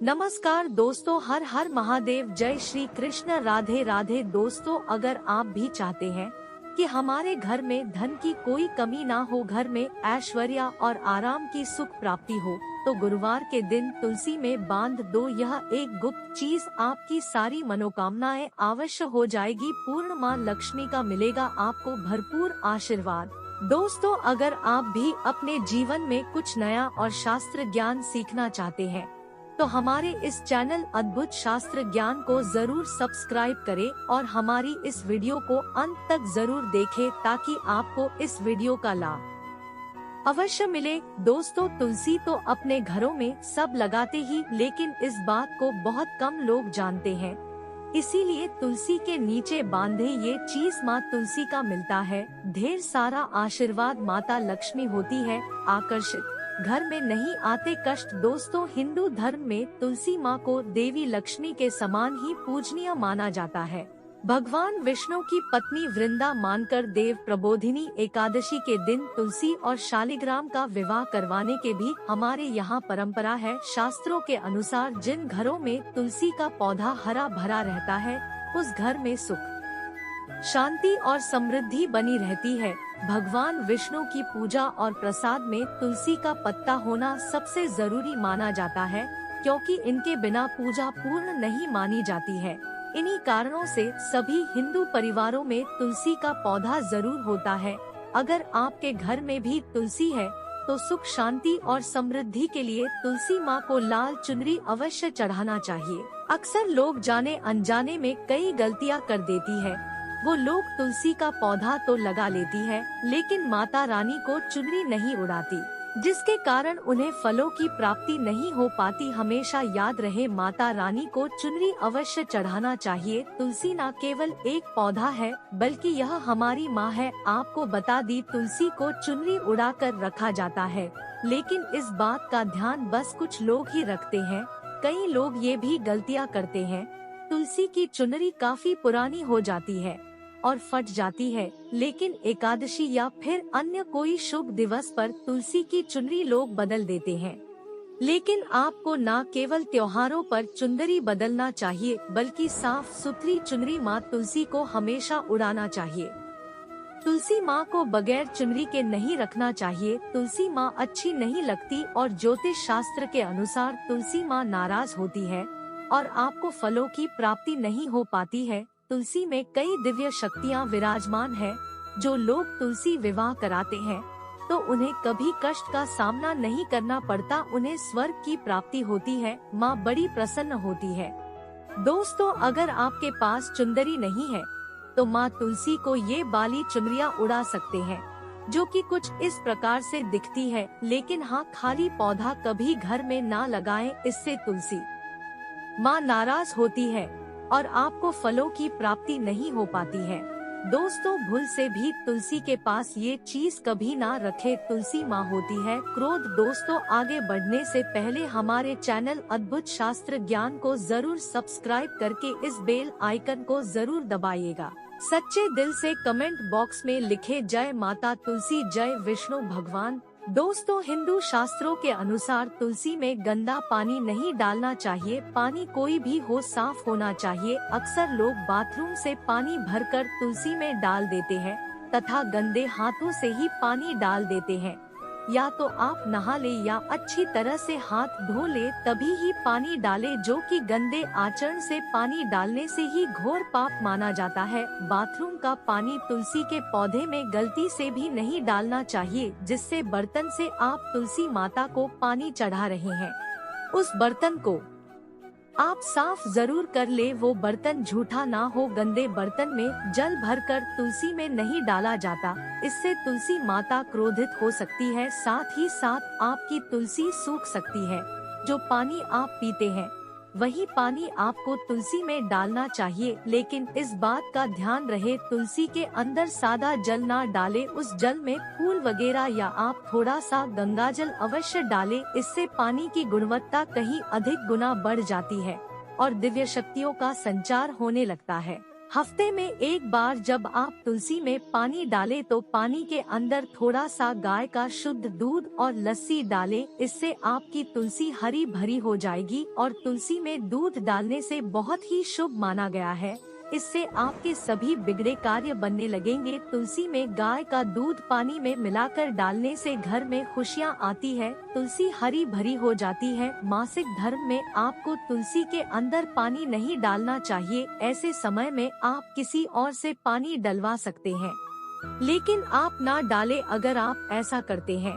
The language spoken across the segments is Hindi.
नमस्कार दोस्तों, हर हर महादेव, जय श्री कृष्ण, राधे राधे। दोस्तों, अगर आप भी चाहते हैं कि हमारे घर में धन की कोई कमी ना हो, घर में ऐश्वर्य और आराम की सुख प्राप्ति हो, तो गुरुवार के दिन तुलसी में बांध दो यह एक गुप्त चीज, आपकी सारी मनोकामनाएं अवश्य हो जाएगी पूर्ण। मां लक्ष्मी का मिलेगा आपको भरपूर आशीर्वाद। दोस्तों, अगर आप भी अपने जीवन में कुछ नया और शास्त्र ज्ञान सीखना चाहते हैं तो हमारे इस चैनल अद्भुत शास्त्र ज्ञान को जरूर सब्सक्राइब करें और हमारी इस वीडियो को अंत तक जरूर देखें ताकि आपको इस वीडियो का लाभ अवश्य मिले। दोस्तों, तुलसी तो अपने घरों में सब लगाते ही, लेकिन इस बात को बहुत कम लोग जानते हैं। इसीलिए तुलसी के नीचे बांधे ये चीज माँ तुलसी का मिलता है। ढेर सारा आशीर्वाद माता लक्ष्मी होती है आकर्षित, घर में नहीं आते कष्ट। दोस्तों, हिंदू धर्म में तुलसी माँ को देवी लक्ष्मी के समान ही पूजनीय माना जाता है। भगवान विष्णु की पत्नी वृंदा मानकर देव प्रबोधिनी एकादशी के दिन तुलसी और शालिग्राम का विवाह करवाने के भी हमारे यहाँ परंपरा है। शास्त्रों के अनुसार जिन घरों में तुलसी का पौधा हरा भरा रहता है उस घर में सुख, शांति और समृद्धि बनी रहती है। भगवान विष्णु की पूजा और प्रसाद में तुलसी का पत्ता होना सबसे जरूरी माना जाता है, क्योंकि इनके बिना पूजा पूर्ण नहीं मानी जाती है। इन्हीं कारणों से सभी हिंदू परिवारों में तुलसी का पौधा जरूर होता है। अगर आपके घर में भी तुलसी है तो सुख, शांति और समृद्धि के लिए तुलसी माँ को लाल चुनरी अवश्य चढ़ाना चाहिए। अक्सर लोग जाने अनजाने में कई गलतियाँ कर देती है। वो लोग तुलसी का पौधा तो लगा लेती है, लेकिन माता रानी को चुनरी नहीं उड़ाती, जिसके कारण उन्हें फलों की प्राप्ति नहीं हो पाती। हमेशा याद रहे, माता रानी को चुनरी अवश्य चढ़ाना चाहिए। तुलसी न केवल एक पौधा है बल्कि यह हमारी माँ है। आपको बता दी, तुलसी को चुनरी उड़ाकर रखा जाता है, लेकिन इस बात का ध्यान बस कुछ लोग ही रखते हैं। कई लोग ये भी गलतियाँ करते हैं, तुलसी की चुनरी काफी पुरानी हो जाती है और फट जाती है, लेकिन एकादशी या फिर अन्य कोई शुभ दिवस पर तुलसी की चुनरी लोग बदल देते हैं। लेकिन आपको न केवल त्योहारों पर चुंदरी बदलना चाहिए बल्कि साफ सुथरी चुनरी माँ तुलसी को हमेशा उड़ाना चाहिए। तुलसी माँ को बगैर चुनरी के नहीं रखना चाहिए। तुलसी माँ अच्छी नहीं लगती और ज्योतिष शास्त्र के अनुसार तुलसी माँ नाराज होती है और आपको फलों की प्राप्ति नहीं हो पाती है। तुलसी में कई दिव्य शक्तियाँ विराजमान है। जो लोग तुलसी विवाह कराते हैं तो उन्हें कभी कष्ट का सामना नहीं करना पड़ता, उन्हें स्वर्ग की प्राप्ति होती है। माँ बड़ी प्रसन्न होती है। दोस्तों, अगर आपके पास चुंदरी नहीं है तो माँ तुलसी को ये बाली चुनरियाँ उड़ा सकते हैं, जो कि कुछ इस प्रकार से दिखती है। लेकिन हाँ, खाली पौधा कभी घर में ना लगाएं, इससे तुलसी माँ नाराज होती है और आपको फलों की प्राप्ति नहीं हो पाती है। दोस्तों, भूल से भी तुलसी के पास ये चीज कभी ना रखे, तुलसी माँ होती है क्रोध। दोस्तों, आगे बढ़ने से पहले हमारे चैनल अद्भुत शास्त्र ज्ञान को जरूर सब्सक्राइब करके इस बेल आइकन को जरूर दबाइएगा। सच्चे दिल से कमेंट बॉक्स में लिखे जय माता तुलसी, जय विष्णु भगवान। दोस्तों, हिंदू शास्त्रों के अनुसार तुलसी में गंदा पानी नहीं डालना चाहिए। पानी कोई भी हो, साफ होना चाहिए। अक्सर लोग बाथरूम से पानी भरकर तुलसी में डाल देते हैं तथा गंदे हाथों से ही पानी डाल देते हैं। या तो आप नहा ले या अच्छी तरह से हाथ धो ले, तभी ही पानी डाले, जो कि गंदे आचरण से पानी डालने से ही घोर पाप माना जाता है। बाथरूम का पानी तुलसी के पौधे में गलती से भी नहीं डालना चाहिए, जिससे बर्तन से आप तुलसी माता को पानी चढ़ा रहे हैं उस बर्तन को आप साफ जरूर कर ले। वो बर्तन झूठा ना हो। गंदे बर्तन में जल भरकर तुलसी में नहीं डाला जाता, इससे तुलसी माता क्रोधित हो सकती है। साथ ही साथ आपकी तुलसी सूख सकती है। जो पानी आप पीते हैं वही पानी आपको तुलसी में डालना चाहिए, लेकिन इस बात का ध्यान रहे, तुलसी के अंदर सादा जल ना डाले। उस जल में फूल वगैरह या आप थोड़ा सा गंगा जल अवश्य डालें। इससे पानी की गुणवत्ता कहीं अधिक गुना बढ़ जाती है और दिव्य शक्तियों का संचार होने लगता है। हफ्ते में एक बार जब आप तुलसी में पानी डालें तो पानी के अंदर थोड़ा सा गाय का शुद्ध दूध और लस्सी डालें। इससे आपकी तुलसी हरी भरी हो जाएगी और तुलसी में दूध डालने से बहुत ही शुभ माना गया है। इससे आपके सभी बिगड़े कार्य बनने लगेंगे। तुलसी में गाय का दूध पानी में मिलाकर डालने से घर में खुशियां आती है, तुलसी हरी भरी हो जाती है। मासिक धर्म में आपको तुलसी के अंदर पानी नहीं डालना चाहिए। ऐसे समय में आप किसी और से पानी डलवा सकते हैं, लेकिन आप ना डालें। अगर आप ऐसा करते हैं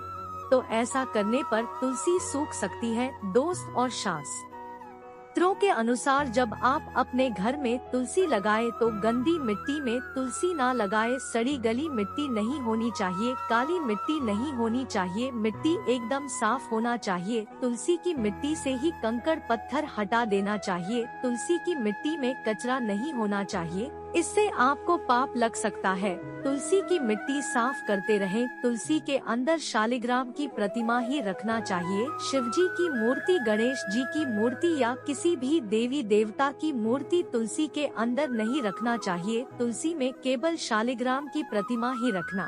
तो ऐसा करने पर तुलसी सूख सकती है। दोस्त और शास्त्रों के अनुसार जब आप अपने घर में तुलसी लगाए तो गंदी मिट्टी में तुलसी ना लगाए। सड़ी गली मिट्टी नहीं होनी चाहिए, काली मिट्टी नहीं होनी चाहिए, मिट्टी एकदम साफ होना चाहिए। तुलसी की मिट्टी से ही कंकड़ पत्थर हटा देना चाहिए। तुलसी की मिट्टी में कचरा नहीं होना चाहिए, इससे आपको पाप लग सकता है। तुलसी की मिट्टी साफ करते रहें। तुलसी के अंदर शालिग्राम की प्रतिमा ही रखना चाहिए। शिव जी की मूर्ति, गणेश जी की मूर्ति या किसी भी देवी देवता की मूर्ति तुलसी के अंदर नहीं रखना चाहिए। तुलसी में केवल शालिग्राम की प्रतिमा ही रखना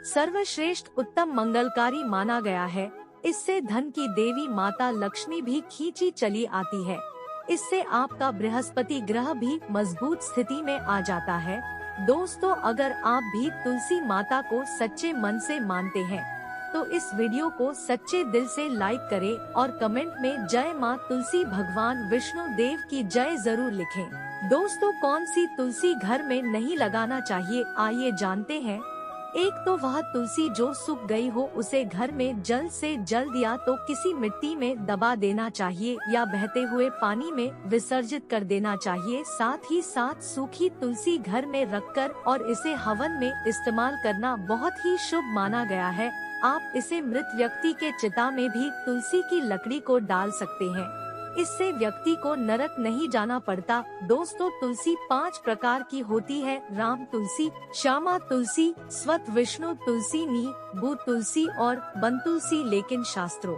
सर्वश्रेष्ठ उत्तम मंगलकारी माना गया है। इससे धन की देवी माता लक्ष्मी भी खींची चली आती है। इससे आपका बृहस्पति ग्रह भी मजबूत स्थिति में आ जाता है। दोस्तों, अगर आप भी तुलसी माता को सच्चे मन से मानते हैं तो इस वीडियो को सच्चे दिल से लाइक करें और कमेंट में जय मां तुलसी भगवान विष्णु देव की जय जरूर लिखें। दोस्तों, कौन सी तुलसी घर में नहीं लगाना चाहिए, आइए जानते हैं। एक तो वह तुलसी जो सूख गई हो, उसे घर में जल्द से जल्द या तो किसी मिट्टी में दबा देना चाहिए या बहते हुए पानी में विसर्जित कर देना चाहिए। साथ ही साथ सूखी तुलसी घर में रखकर और इसे हवन में इस्तेमाल करना बहुत ही शुभ माना गया है। आप इसे मृत व्यक्ति के चिता में भी तुलसी की लकड़ी को डाल सकते हैं। इससे व्यक्ति को नरक नहीं जाना पड़ता। दोस्तों, तुलसी 5 प्रकार की होती है: राम तुलसी, श्यामा तुलसी, स्वत विष्णु तुलसी, नींबू तुलसी और वन तुलसी। लेकिन शास्त्रों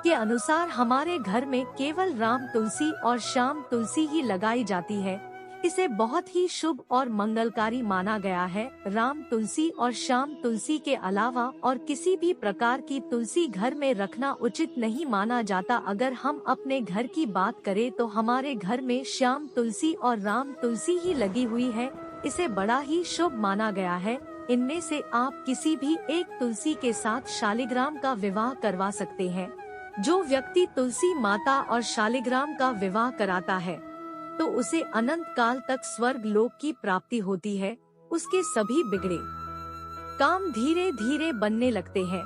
के अनुसार हमारे घर में केवल राम तुलसी और श्याम तुलसी ही लगाई जाती है। इसे बहुत ही शुभ और मंगलकारी माना गया है। राम तुलसी और श्याम तुलसी के अलावा और किसी भी प्रकार की तुलसी घर में रखना उचित नहीं माना जाता। अगर हम अपने घर की बात करें तो हमारे घर में श्याम तुलसी और राम तुलसी ही लगी हुई है। इसे बड़ा ही शुभ माना गया है। इनमें से आप किसी भी एक तुलसी के साथ शालिग्राम का विवाह करवा सकते हैं। जो व्यक्ति तुलसी माता और शालिग्राम का विवाह कराता है तो उसे अनंत काल तक स्वर्ग लोक की प्राप्ति होती है। उसके सभी बिगड़े काम धीरे धीरे बनने लगते हैं।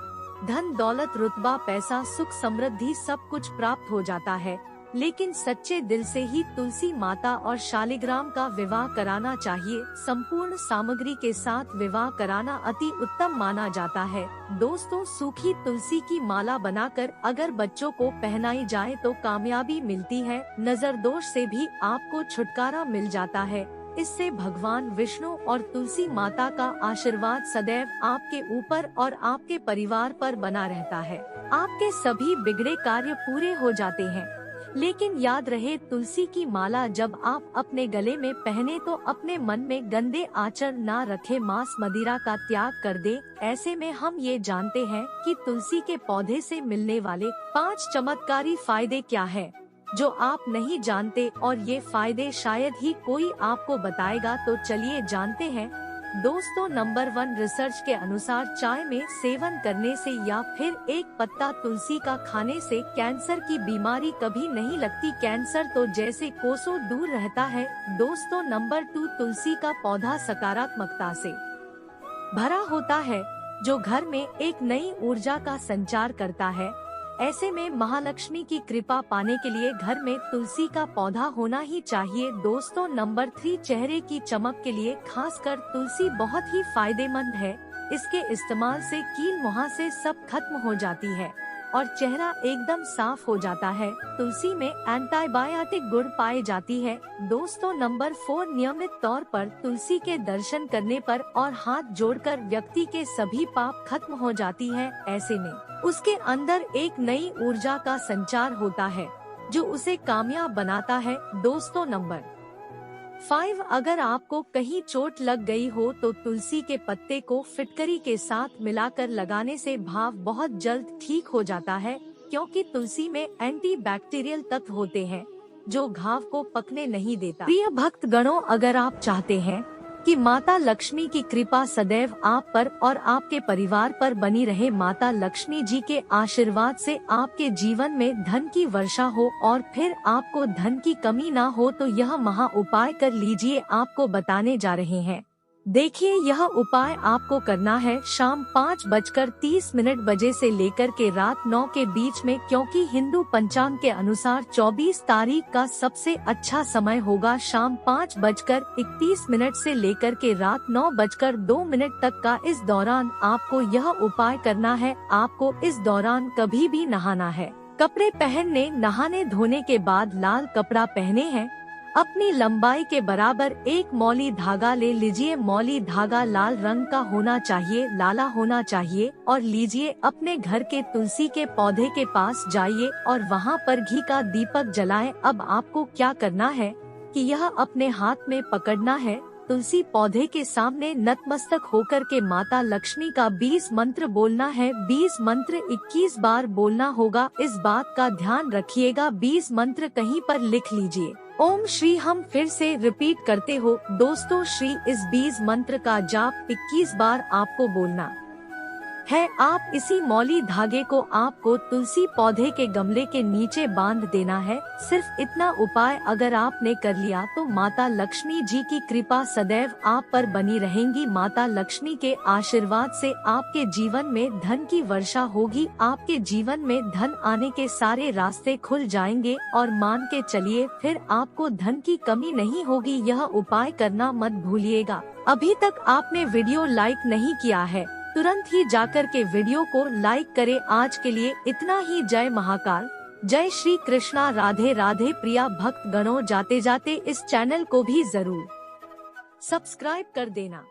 धन दौलत रुतबा पैसा सुख समृद्धि सब कुछ प्राप्त हो जाता है। लेकिन सच्चे दिल से ही तुलसी माता और शालिग्राम का विवाह कराना चाहिए। संपूर्ण सामग्री के साथ विवाह कराना अति उत्तम माना जाता है। दोस्तों, सूखी तुलसी की माला बनाकर अगर बच्चों को पहनाई जाए तो कामयाबी मिलती है। नजर दोष से भी आपको छुटकारा मिल जाता है। इससे भगवान विष्णु और तुलसी माता का आशीर्वाद सदैव आपके ऊपर और आपके परिवार पर बना रहता है। आपके सभी बिगड़े कार्य पूरे हो जाते हैं। लेकिन याद रहे, तुलसी की माला जब आप अपने गले में पहने तो अपने मन में गंदे आचरण ना रखे, मांस मदिरा का त्याग कर दे। ऐसे में हम ये जानते हैं कि तुलसी के पौधे से मिलने वाले 5 चमत्कारी फायदे क्या हैं, जो आप नहीं जानते और ये फायदे शायद ही कोई आपको बताएगा। तो चलिए जानते हैं। दोस्तों, नंबर 1, रिसर्च के अनुसार चाय में सेवन करने से या फिर एक पत्ता तुलसी का खाने से कैंसर की बीमारी कभी नहीं लगती। कैंसर तो जैसे कोसों दूर रहता है। दोस्तों, नंबर 2, तुलसी का पौधा सकारात्मकता से भरा होता है, जो घर में एक नई ऊर्जा का संचार करता है। ऐसे में महालक्ष्मी की कृपा पाने के लिए घर में तुलसी का पौधा होना ही चाहिए। दोस्तों, नंबर 3, चेहरे की चमक के लिए खासकर तुलसी बहुत ही फायदेमंद है। इसके इस्तेमाल से कील मुहासे सब खत्म हो जाती है और चेहरा एकदम साफ हो जाता है। तुलसी में एंटीबायोटिक गुण पाए जाती है। दोस्तों, नंबर 4, नियमित तौर पर तुलसी के दर्शन करने पर और हाथ जोड़कर व्यक्ति के सभी पाप खत्म हो जाती है। ऐसे में उसके अंदर एक नई ऊर्जा का संचार होता है जो उसे कामयाब बनाता है। दोस्तों, नंबर 5 अगर आपको कहीं चोट लग गई हो तो तुलसी के पत्ते को फिटकरी के साथ मिलाकर लगाने से घाव बहुत जल्द ठीक हो जाता है, क्योंकि तुलसी में एंटी बैक्टीरियल तत्व होते हैं जो घाव को पकने नहीं देता। प्रिय भक्त गणों, अगर आप चाहते हैं कि माता लक्ष्मी की कृपा सदैव आप पर और आपके परिवार पर बनी रहे, माता लक्ष्मी जी के आशीर्वाद से आपके जीवन में धन की वर्षा हो और फिर आपको धन की कमी ना हो, तो यह महा उपाय कर लीजिए। आपको बताने जा रहे हैं। देखिए, यह उपाय आपको करना है शाम 5:30 बजे से लेकर के रात 9 के बीच में, क्योंकि हिंदू पंचांग के अनुसार 24 तारीख का सबसे अच्छा समय होगा शाम 5:31 से लेकर के रात 9:02 तक का। इस दौरान आपको यह उपाय करना है। आपको इस दौरान कभी भी नहाना है। कपड़े पहनने, नहाने धोने के बाद लाल कपड़ा पहने हैं। अपनी लंबाई के बराबर एक मौली धागा ले लीजिए। मौली धागा लाल रंग का होना चाहिए, लाला होना चाहिए। और लीजिए, अपने घर के तुलसी के पौधे के पास जाइए और वहां पर घी का दीपक जलाएं। अब आपको क्या करना है कि यह अपने हाथ में पकड़ना है। तुलसी पौधे के सामने नतमस्तक होकर के माता लक्ष्मी का 20 मंत्र बोलना है। 20 मंत्र 21 बार बोलना होगा। इस बात का ध्यान रखिएगा। 20 मंत्र कहीं पर लिख लीजिए। ओम श्री हम फिर से रिपीट करते हो दोस्तों। श्री इस 20 मंत्र का जाप 21 बार आपको बोलना है। आप इसी मौली धागे को आपको तुलसी पौधे के गमले के नीचे बांध देना है। सिर्फ इतना उपाय अगर आपने कर लिया तो माता लक्ष्मी जी की कृपा सदैव आप पर बनी रहेंगी। माता लक्ष्मी के आशीर्वाद से आपके जीवन में धन की वर्षा होगी। आपके जीवन में धन आने के सारे रास्ते खुल जाएंगे और मान के चलिए फिर आपको धन की कमी नहीं होगी। यह उपाय करना मत भूलिएगा। अभी तक आपने वीडियो लाइक नहीं किया है, तुरंत ही जाकर के वीडियो को लाइक करें। आज के लिए इतना ही। जय महाकाल, जय श्री कृष्णा, राधे राधे। प्रिया भक्त गणों, जाते जाते इस चैनल को भी जरूर सब्सक्राइब कर देना।